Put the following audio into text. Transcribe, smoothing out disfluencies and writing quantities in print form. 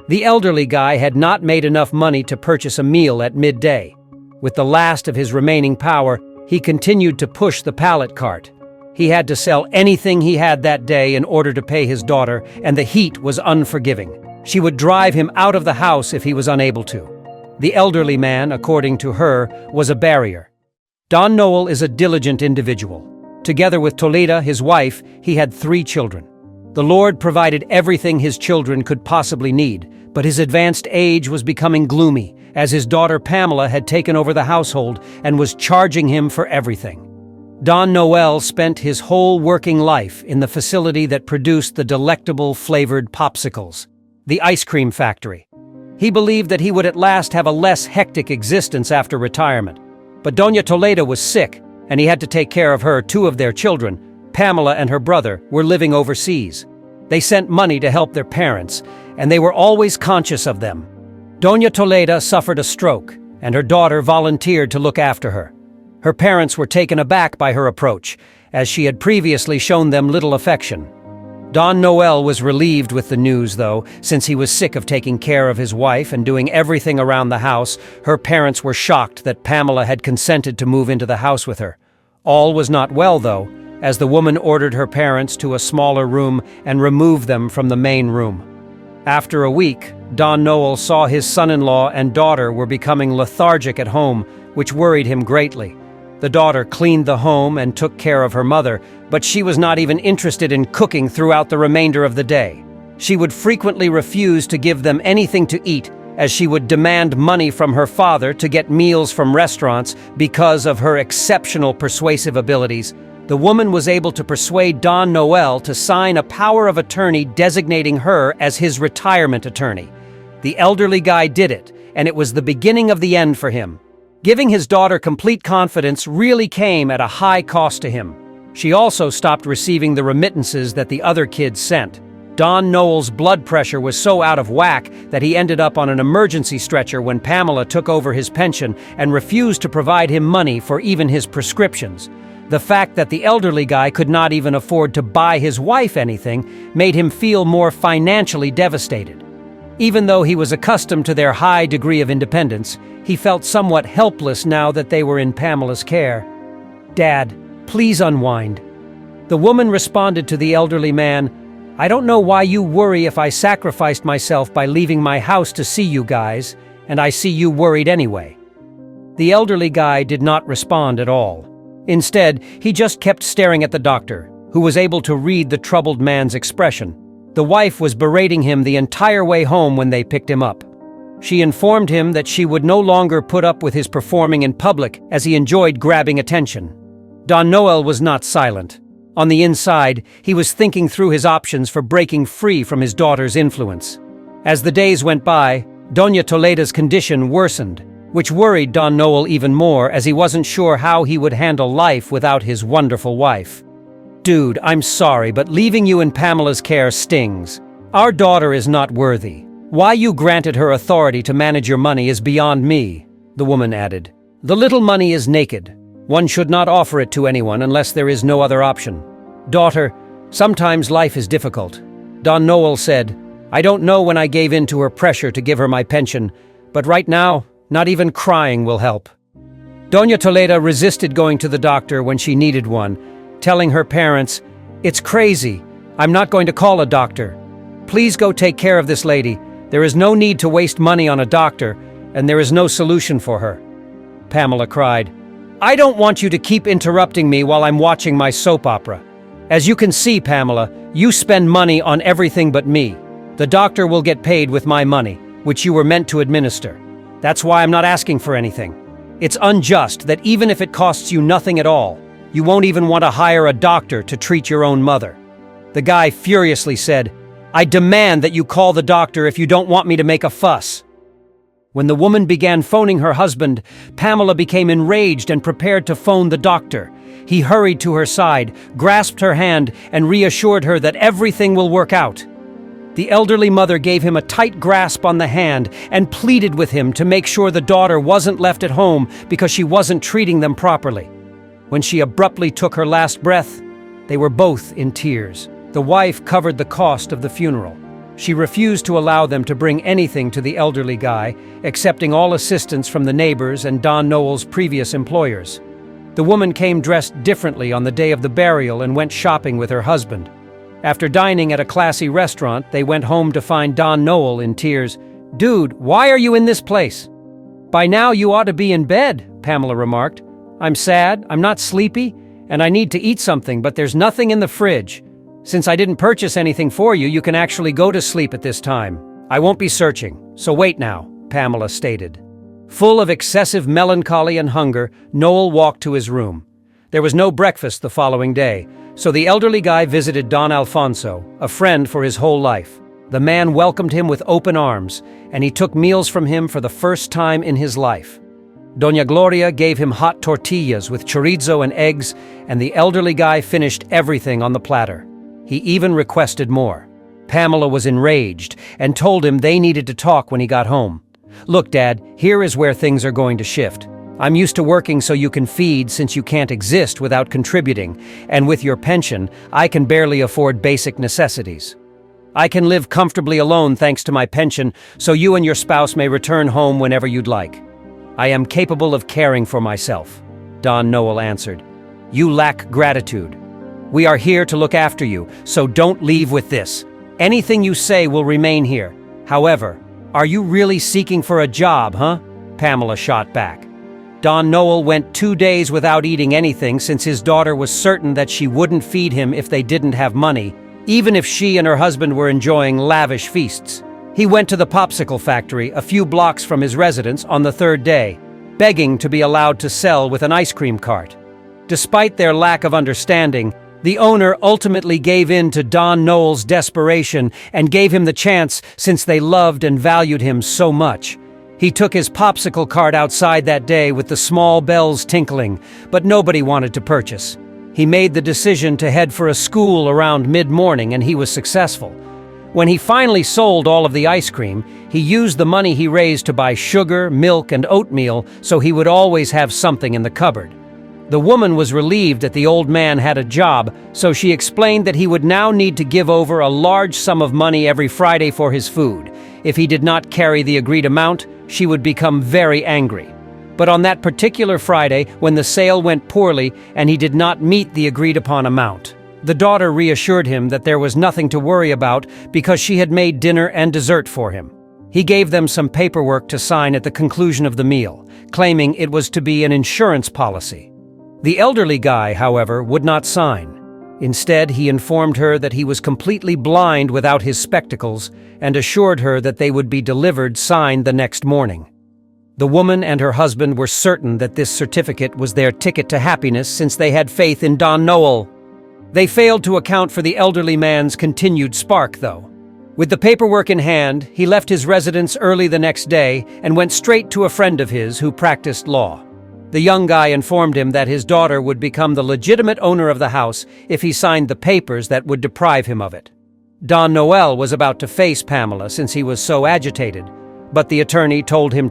The elderly guy had not made enough money to purchase a meal at midday. With the last of his remaining power, he continued to push the pallet cart. He had to sell anything he had that day in order to pay his daughter, and the heat was unforgiving. She would drive him out of the house if he was unable to. The elderly man, according to her, was a barrier. Don Noel is a diligent individual. Together with Toledo, his wife, he had 3 children. The Lord provided everything his children could possibly need, but his advanced age was becoming gloomy, as his daughter Pamela had taken over the household and was charging him for everything. Don Noel spent his whole working life in the facility that produced the delectable flavored popsicles, the ice cream factory. He believed that he would at last have a less hectic existence after retirement. But Doña Toledo was sick, and he had to take care of her. 2 of their children, Pamela and her brother, were living overseas. They sent money to help their parents, and they were always conscious of them. Doña Toledo suffered a stroke, and her daughter volunteered to look after her. Her parents were taken aback by her approach, as she had previously shown them little affection. Don Noel was relieved with the news, though, since he was sick of taking care of his wife and doing everything around the house. Her parents were shocked that Pamela had consented to move into the house with her. All was not well, though, as the woman ordered her parents to a smaller room and removed them from the main room. After a week, Don Noel saw his son-in-law and daughter were becoming lethargic at home, which worried him greatly. The daughter cleaned the home and took care of her mother, but she was not even interested in cooking throughout the remainder of the day. She would frequently refuse to give them anything to eat, as she would demand money from her father to get meals from restaurants. Because of her exceptional persuasive abilities, the woman was able to persuade Don Noel to sign a power of attorney designating her as his retirement attorney. The elderly guy did it, and it was the beginning of the end for him. Giving his daughter complete confidence really came at a high cost to him. She also stopped receiving the remittances that the other kids sent. Don Noel's blood pressure was so out of whack that he ended up on an emergency stretcher when Pamela took over his pension and refused to provide him money for even his prescriptions. The fact that the elderly guy could not even afford to buy his wife anything made him feel more financially devastated. Even though he was accustomed to their high degree of independence, he felt somewhat helpless now that they were in Pamela's care. "Dad, please unwind." The woman responded to the elderly man, "I don't know why you worry if I sacrificed myself by leaving my house to see you guys, and I see you worried anyway." The elderly guy did not respond at all. Instead, he just kept staring at the doctor, who was able to read the troubled man's expression. The wife was berating him the entire way home when they picked him up. She informed him that she would no longer put up with his performing in public, as he enjoyed grabbing attention. Don Noel was not silent. On the inside, he was thinking through his options for breaking free from his daughter's influence. As the days went by, Doña Toledo's condition worsened, which worried Don Noel even more, as he wasn't sure how he would handle life without his wonderful wife. "Dude, I'm sorry, but leaving you in Pamela's care stings. Our daughter is not worthy. Why you granted her authority to manage your money is beyond me," the woman added. "The little money is naked. One should not offer it to anyone unless there is no other option. Daughter, sometimes life is difficult." Don Noel said, "I don't know when I gave in to her pressure to give her my pension, but right now, not even crying will help." Doña Toledo resisted going to the doctor when she needed one, telling her parents, "It's crazy. I'm not going to call a doctor. Please go take care of this lady. There is no need to waste money on a doctor, and there is no solution for her." Pamela cried, "I don't want you to keep interrupting me while I'm watching my soap opera. As you can see, Pamela, you spend money on everything but me. The doctor will get paid with my money, which you were meant to administer. That's why I'm not asking for anything. It's unjust that even if it costs you nothing at all, you won't even want to hire a doctor to treat your own mother." The guy furiously said, "I demand that you call the doctor if you don't want me to make a fuss." When the woman began phoning her husband, Pamela became enraged and prepared to phone the doctor. He hurried to her side, grasped her hand, and reassured her that everything will work out. The elderly mother gave him a tight grasp on the hand and pleaded with him to make sure the daughter wasn't left at home because she wasn't treating them properly. When she abruptly took her last breath, they were both in tears. The wife covered the cost of the funeral. She refused to allow them to bring anything to the elderly guy, accepting all assistance from the neighbors and Don Noel's previous employers. The woman came dressed differently on the day of the burial and went shopping with her husband. After dining at a classy restaurant, they went home to find Don Noel in tears. "Dude, why are you in this place?" "By now you ought to be in bed," Pamela remarked. "I'm sad, I'm not sleepy, and I need to eat something, but there's nothing in the fridge. Since I didn't purchase anything for you, you can actually go to sleep at this time. I won't be searching, so wait now," Pamela stated. Full of excessive melancholy and hunger, Noel walked to his room. There was no breakfast the following day, so the elderly guy visited Don Alfonso, a friend for his whole life. The man welcomed him with open arms, and he took meals from him for the first time in his life. Doña Gloria gave him hot tortillas with chorizo and eggs, and the elderly guy finished everything on the platter. He even requested more. Pamela was enraged and told him they needed to talk when he got home. "Look, Dad, here is where things are going to shift. I'm used to working so you can feed since you can't exist without contributing, and with your pension, I can barely afford basic necessities. I can live comfortably alone thanks to my pension, so you and your spouse may return home whenever you'd like. I am capable of caring for myself," Don Noel answered. "You lack gratitude. We are here to look after you, so don't leave with this. Anything you say will remain here. However, are you really seeking for a job, huh?" Pamela shot back. Don Noel went 2 days without eating anything since his daughter was certain that she wouldn't feed him if they didn't have money, even if she and her husband were enjoying lavish feasts. He went to the popsicle factory a few blocks from his residence on the 3rd day, begging to be allowed to sell with an ice cream cart. Despite their lack of understanding, the owner ultimately gave in to Don Noel's desperation and gave him the chance since they loved and valued him so much. He took his popsicle cart outside that day with the small bells tinkling, but nobody wanted to purchase. He made the decision to head for a school around mid-morning, and he was successful. When he finally sold all of the ice cream, he used the money he raised to buy sugar, milk, and oatmeal so he would always have something in the cupboard. The woman was relieved that the old man had a job, so she explained that he would now need to give over a large sum of money every Friday for his food. If he did not carry the agreed amount, she would become very angry. But on that particular Friday, when the sale went poorly and he did not meet the agreed-upon amount, the daughter reassured him that there was nothing to worry about because she had made dinner and dessert for him. He gave them some paperwork to sign at the conclusion of the meal, claiming it was to be an insurance policy. The elderly guy, however, would not sign. Instead, he informed her that he was completely blind without his spectacles and assured her that they would be delivered signed the next morning. The woman and her husband were certain that this certificate was their ticket to happiness since they had faith in Don Noel. They failed to account for the elderly man's continued spark, though. With the paperwork in hand, he left his residence early the next day and went straight to a friend of his who practiced law. The young guy informed him that his daughter would become the legitimate owner of the house if he signed the papers that would deprive him of it. Don Noel was about to face Pamela since he was so agitated, but the attorney told him